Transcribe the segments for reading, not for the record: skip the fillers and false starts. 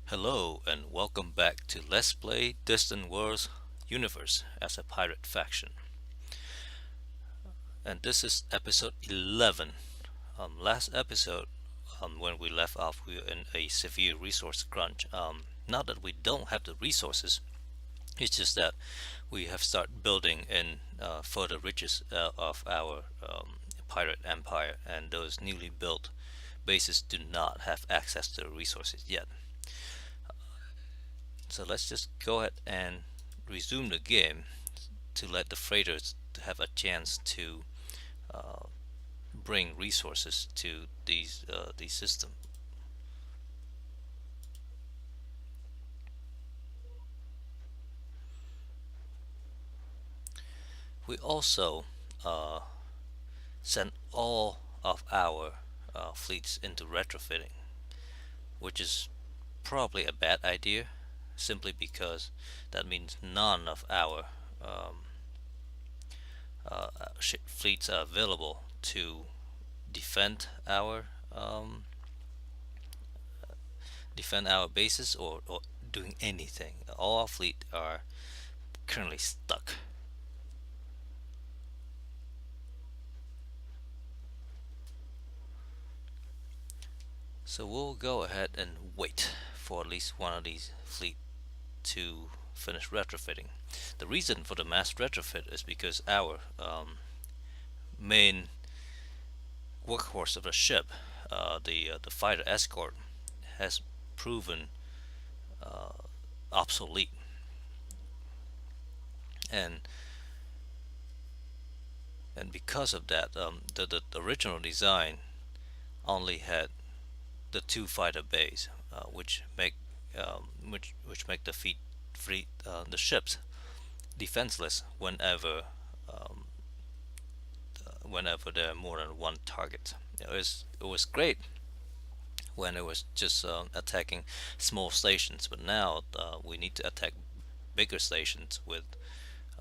Hello and welcome back to Let's Play Distant Worlds Universe as a pirate faction. And this is episode 11. Last episode, when we left off, we were in a severe resource crunch. Not that we don't have the resources, it's just that we have started building in further riches of our pirate empire, and those newly built bases do not have access to the resources yet. So let's just go ahead and resume the game to let the freighters have a chance to uh, bring resources to these systems. We also uh, sent all of our fleets into retrofitting, which is probably a bad idea, simply because that means none of our um, fleets are available to defend our um, defend our bases or doing anything. All our fleet are currently stuck. So we'll go ahead and wait for at least one of these fleet to finish retrofitting. The reason for the mass retrofit is because our main workhorse of the ship, the fighter escort, has proven uh, obsolete, and because of that, the original design only had the two fighter bays, which make the the ships defenseless um, whenever there are more than one target. It was great when it was just attacking small stations, but now we need to attack bigger stations with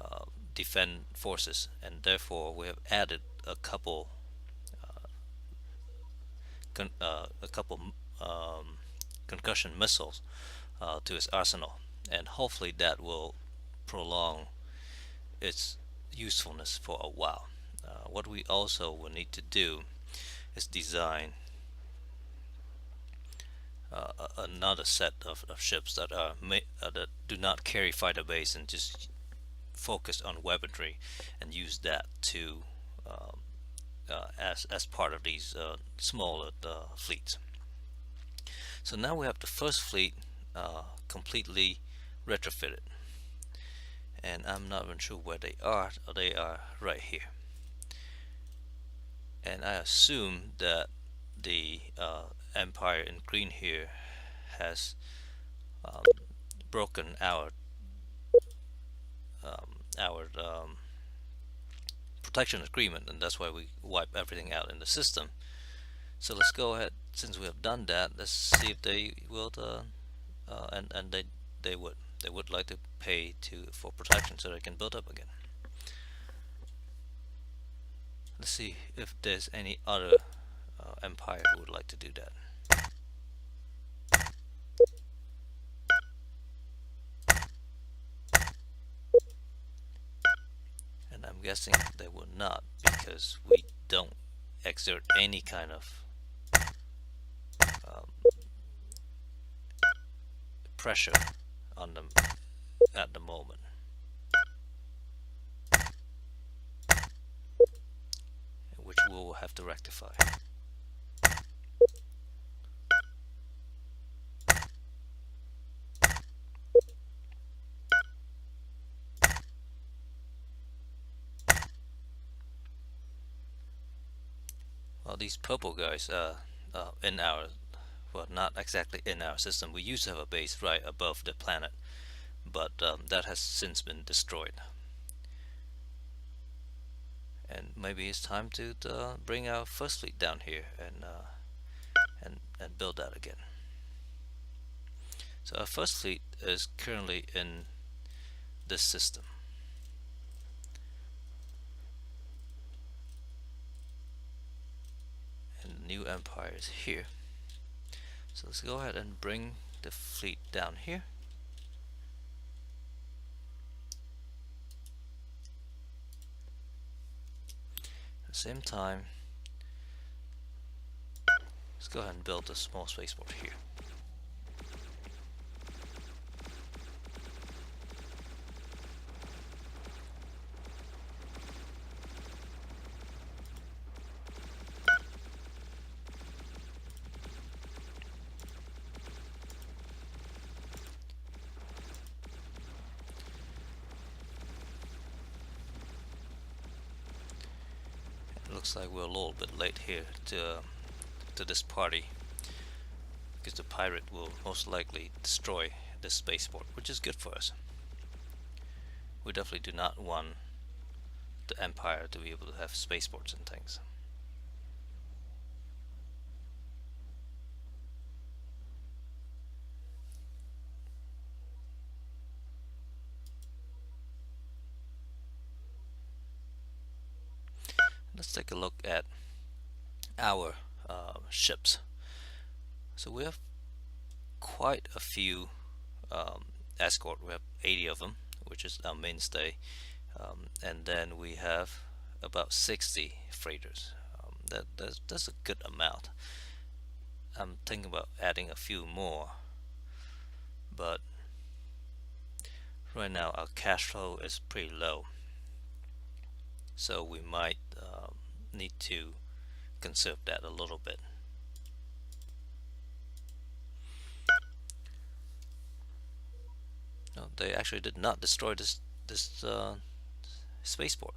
uh, defend forces, and therefore we have added a couple concussion missiles to its arsenal, and hopefully that will prolong its usefulness for a while. What we also will need to do is design another set of ships that do not carry fighter base and just focus on weaponry, and use that to as part of these smaller fleets. So now we have the first fleet completely retrofitted, and I'm not even sure where they are. They are right here, and I assume that the empire in green here has um, broken our protection agreement, and that's why we wipe everything out in the system. So let's go ahead. Since we have done that, let's see if they will and they would like to pay to for protection so they can build up again. Let's see if there's any other empire who would like to do that. And I'm guessing they would not, because we don't exert any kind of um, pressure on them at the moment, which we will have to rectify. Well, these purple guys in our, well, not exactly in our system. We used to have a base right above the planet, but that has since been destroyed. And maybe it's time to bring our first fleet down here and build that again. So our first fleet is currently in this system, and the new empire is here. So let's go ahead and bring the fleet down here. At the same time, let's go ahead and build a small spaceport here. It looks like we're a little bit late here to this party, because the pirate will most likely destroy this spaceport, which is good for us. We definitely do not want the Empire to be able to have spaceports and things. Let's take a look at our ships. So we have quite a few escort. We have 80 of them, which is our mainstay, and then we have about 60 freighters. That's a good amount. I'm thinking about adding a few more, but right now our cash flow is pretty low, so we might need to conserve that a little bit. No, they actually did not destroy this spaceport.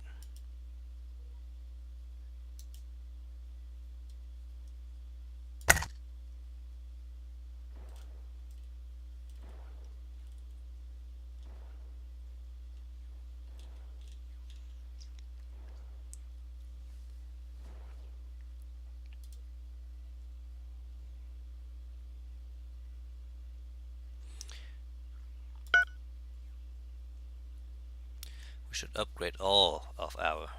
We should upgrade all of our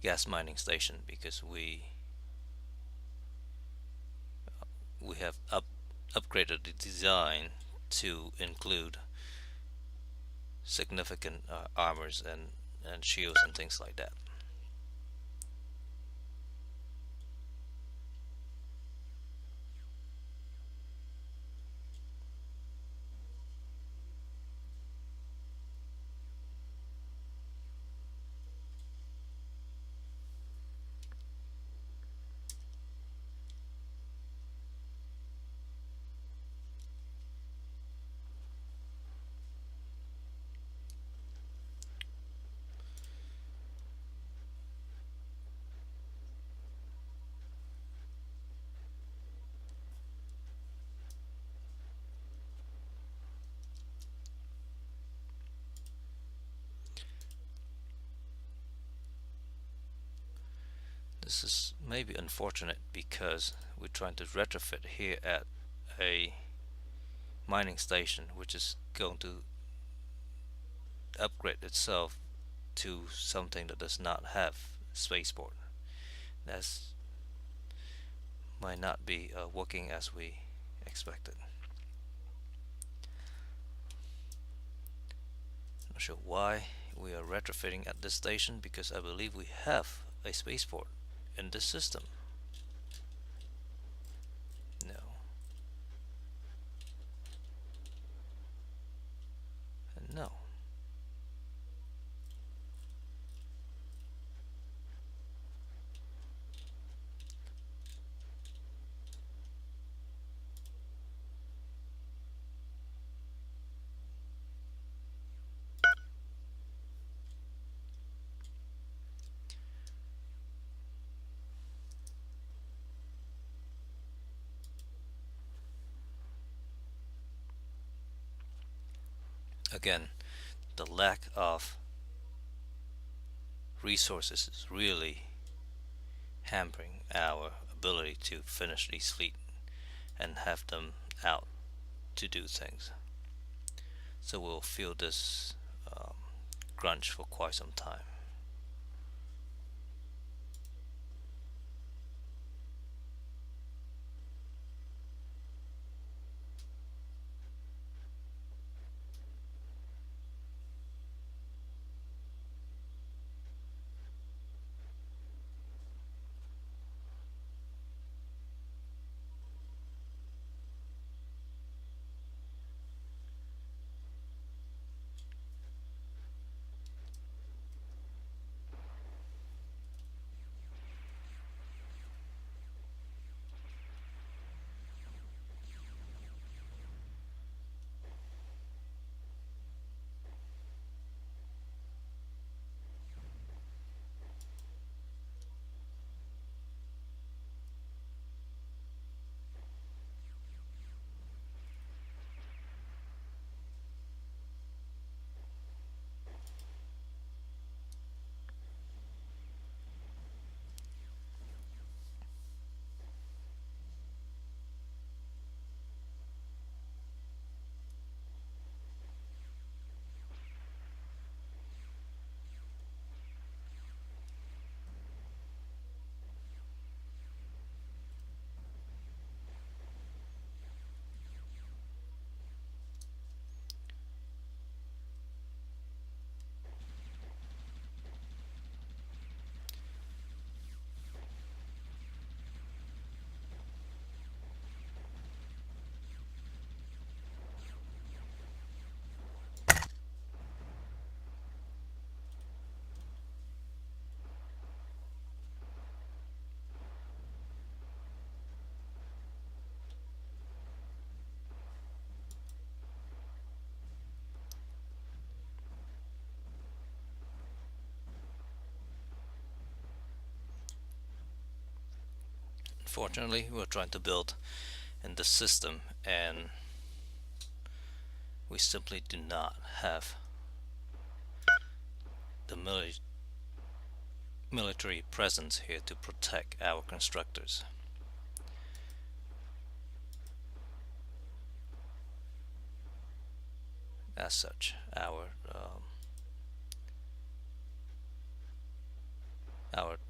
gas mining station, because we have upgraded the design to include significant armors and shields and things like that. This is maybe unfortunate because we're trying to retrofit here at a mining station, which is going to upgrade itself to something that does not have spaceport. That's might not be working as we expected. Not sure why we are retrofitting at this station, because I believe we have a spaceport in this system. No. And no. Again, the lack of resources is really hampering our ability to finish these fleet and have them out to do things. So we'll feel this crunch for quite some time. unfortunately, we're trying to build in this system, and we simply do not have the military presence here to protect our constructors. As such, our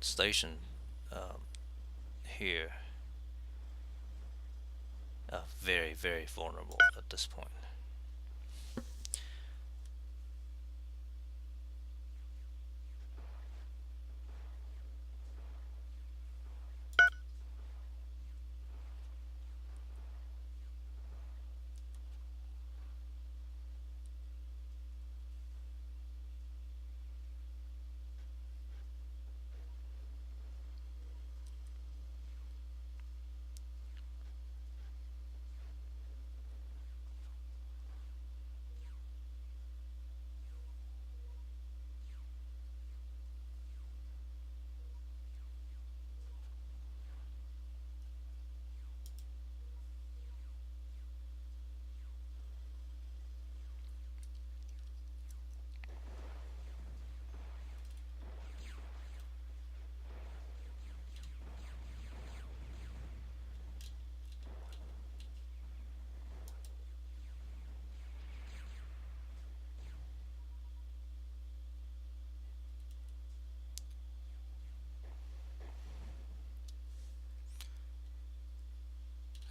station here are very vulnerable at this point.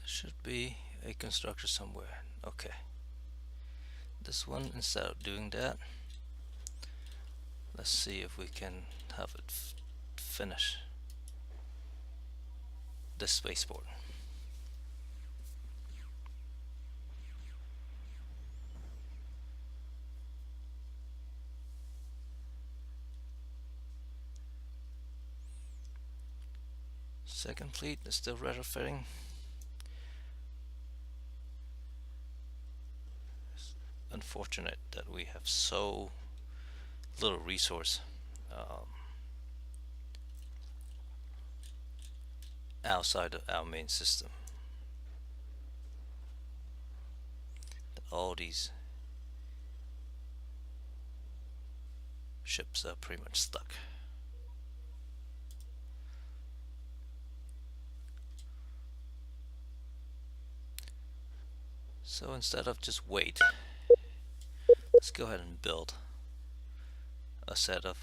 Should be a constructor somewhere. Okay, this one, instead of doing that, let's see if we can have it finish this spaceport. Second fleet is still retrofitting. It's unfortunate that we have so little resource outside of our main system. All these ships are pretty much stuck. So instead of just wait, let's go ahead and build a set of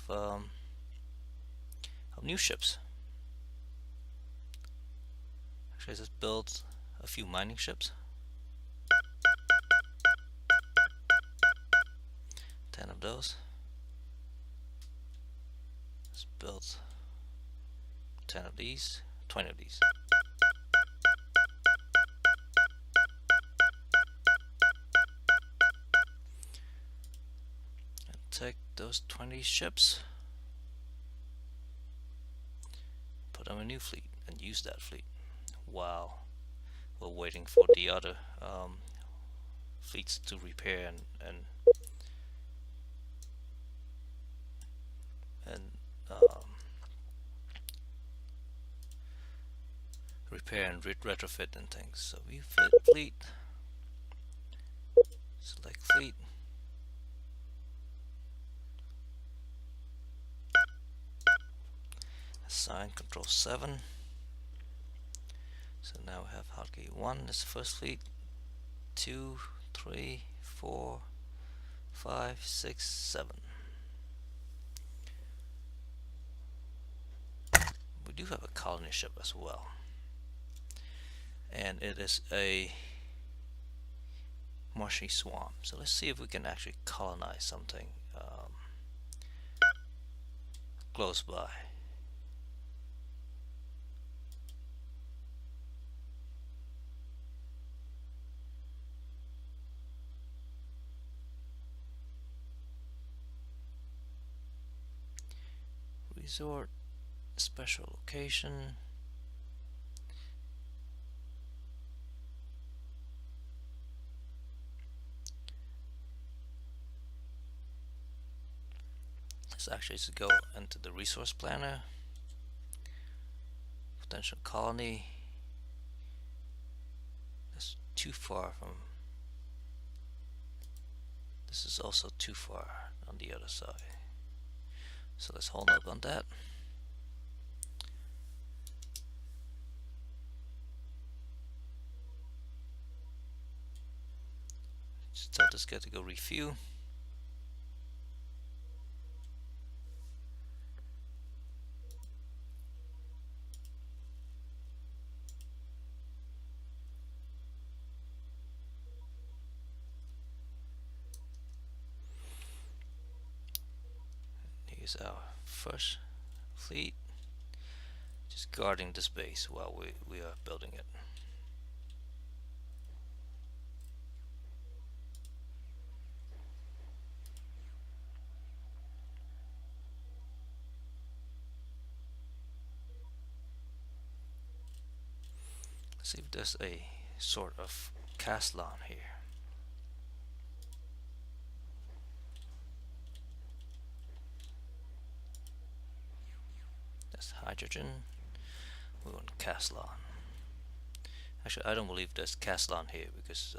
new ships. Actually, let's build a few mining ships. 10 of those. Let's build 10 of these, 20 of these. And take those 20 ships, put them in a new fleet, and use that fleet while we're waiting for the other fleets to repair and repair and retrofit and things. So we fleet, select fleet, assign control 7. So now we have hotkey 1 is the first fleet, 2, 3, 4, 5, 6, 7. We do have a colony ship as well, and it is a marshy swamp. So let's see if we can actually colonize something close by. Resort, special location. Let's actually go into the resource planner, potential colony, too far from. This is also too far on the other side. So let's hold up on that. Just tell this guy to go refuel. Here's our first fleet, just guarding this base while we are building it. Let's see if there's a sort of castle on here. That's hydrogen. We want Caslon. Actually, I don't believe there's Caslon here because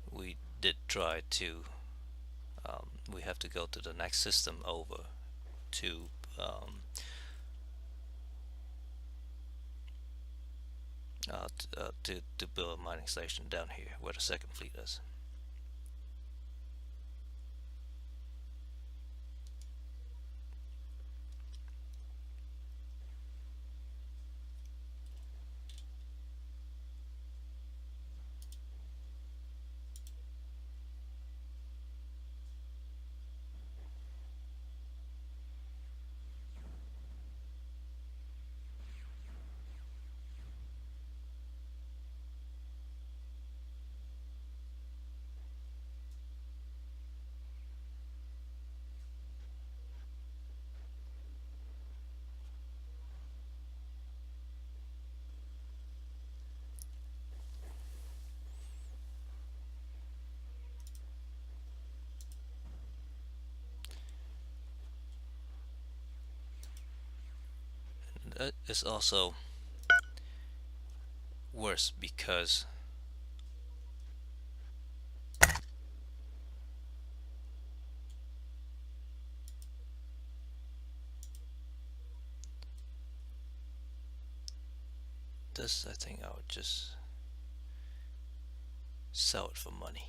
we did try to. We have to go to the next system over to to build a mining station down here where the second fleet is. That is also worse because this, I think I would just sell it for money.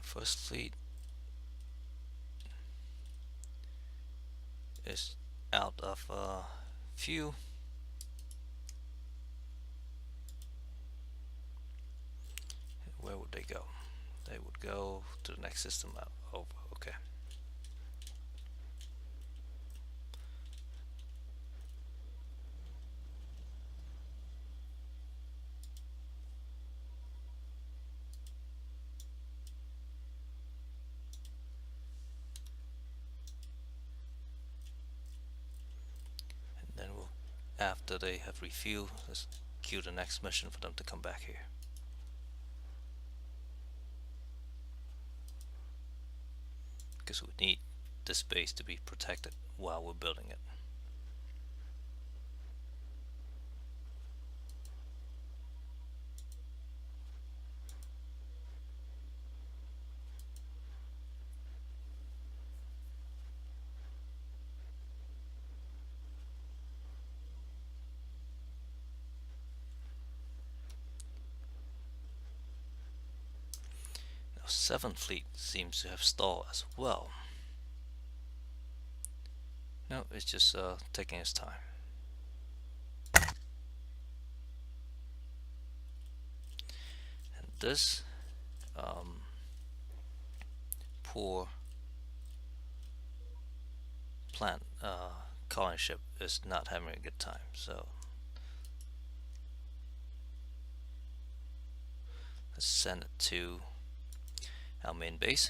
First fleet is out of fuel. Where would they go? They would go to the next system over. Okay. After they have refueled, let's queue the next mission for them to come back here. Because we need this base to be protected while we're building it. Seventh fleet seems to have stalled as well. No, it's just taking its time. And this poor plant colony ship is not having a good time. So let's send it to our main base.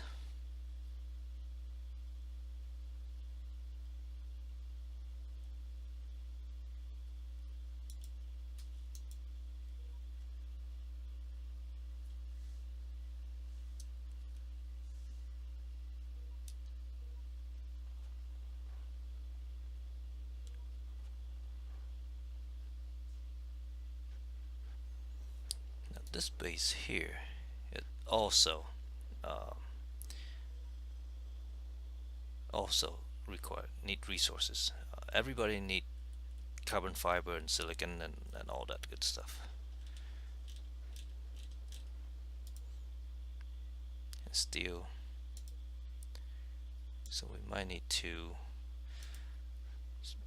this base here, it also uh, also need resources. Everybody need carbon fiber and silicon and all that good stuff. And steel. So we might need to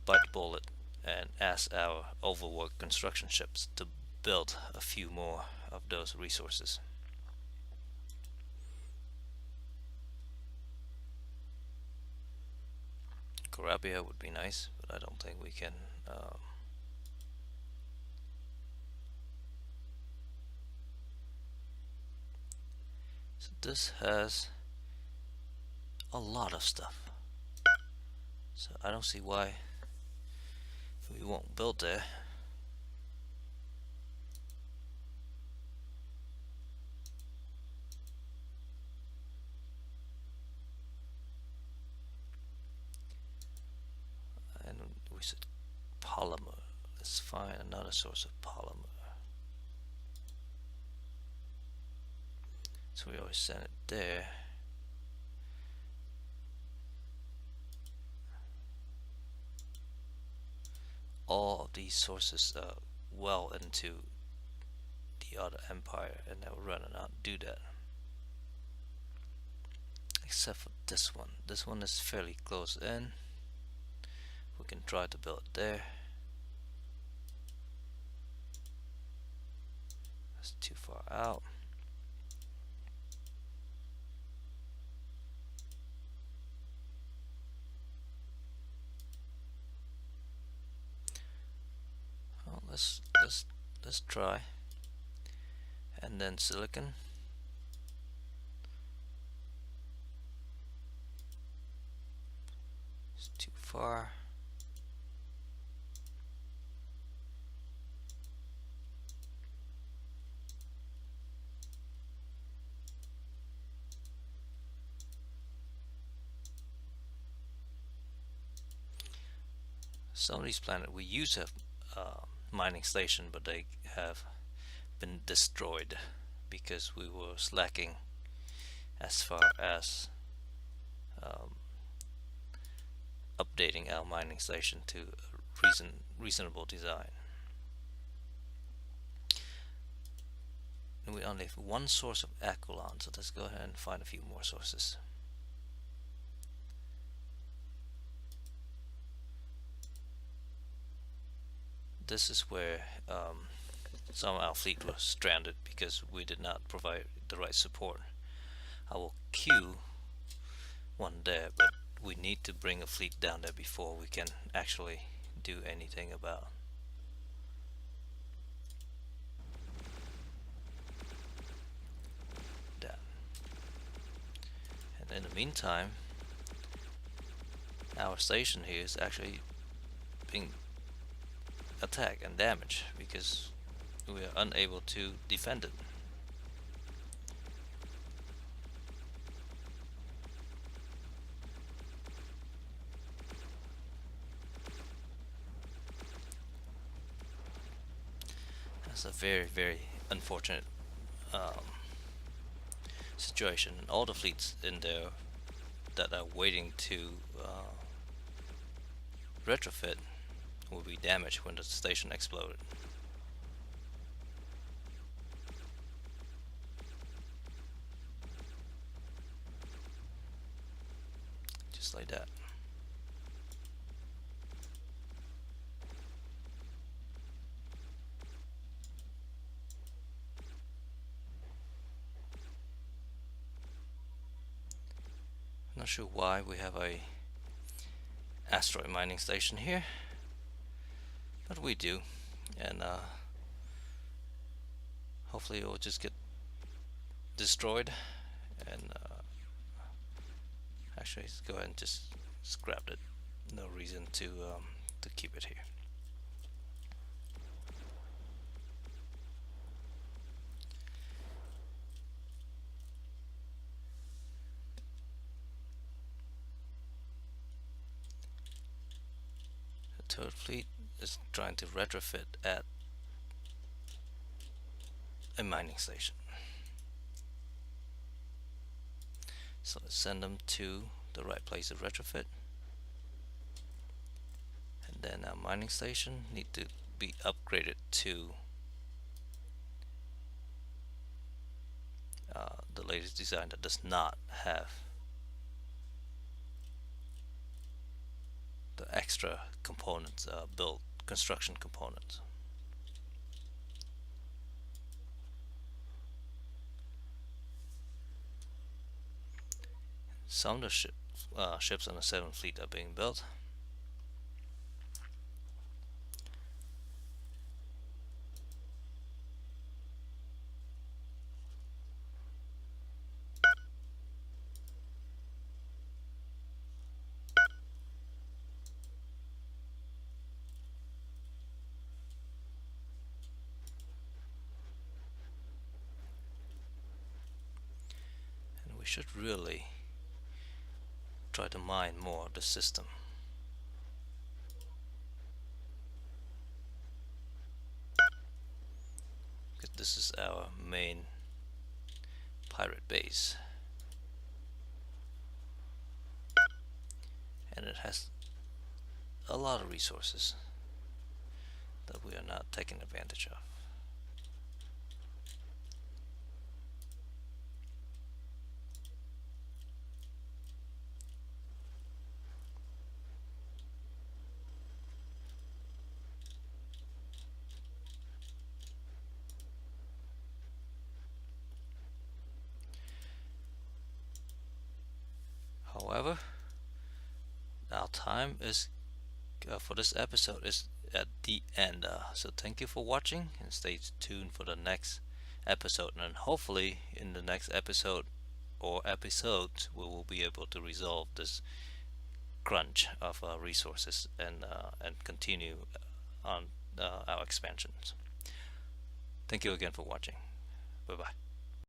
bite the bullet and ask our overworked construction ships to build a few more of those resources. Carabia would be nice, but I don't think we can. So this has a lot of stuff. So I don't see why we won't build there. And we said polymer. Let's find another source of polymer. So we always send it there. All of these sources well into the other empire, and now we're running out to do that. Except for this one. This one is fairly close in. We can try to build it there. That's too far out. Well, let's try. And then silicon. It's too far. Some of these planets we used to have mining station, but they have been destroyed because we were slacking as far as updating our mining station to reasonable design. And we only have one source of Aquilon, so let's go ahead and find a few more sources. This is where some of our fleet was stranded because we did not provide the right support. I will queue one there, but we need to bring a fleet down there before we can actually do anything about that. And in the meantime, our station here is actually being attacked and damaged because we are unable to defend it. That's a very unfortunate situation. All the fleets in there that are waiting to retrofit will be damaged when the station exploded. Just like that. Not sure why we have a asteroid mining station here, but we do, and hopefully it will just get destroyed. And actually, let's go ahead and just scrap it. No reason to keep it here. Third fleet is trying to retrofit at a mining station. So let's send them to the right place of retrofit. And then our mining station need to be upgraded to the latest design that does not have the extra components, build construction components. Some of the ships on the 7th Fleet are being built. And we should really try to mine more of the system. Because this is our main pirate base. And it has a lot of resources that we are not taking advantage of. However, our time is for this episode is at the end. So thank you for watching and stay tuned for the next episode. And hopefully, in the next episode or episodes, we will be able to resolve this crunch of resources and continue on our expansions. Thank you again for watching. Bye bye.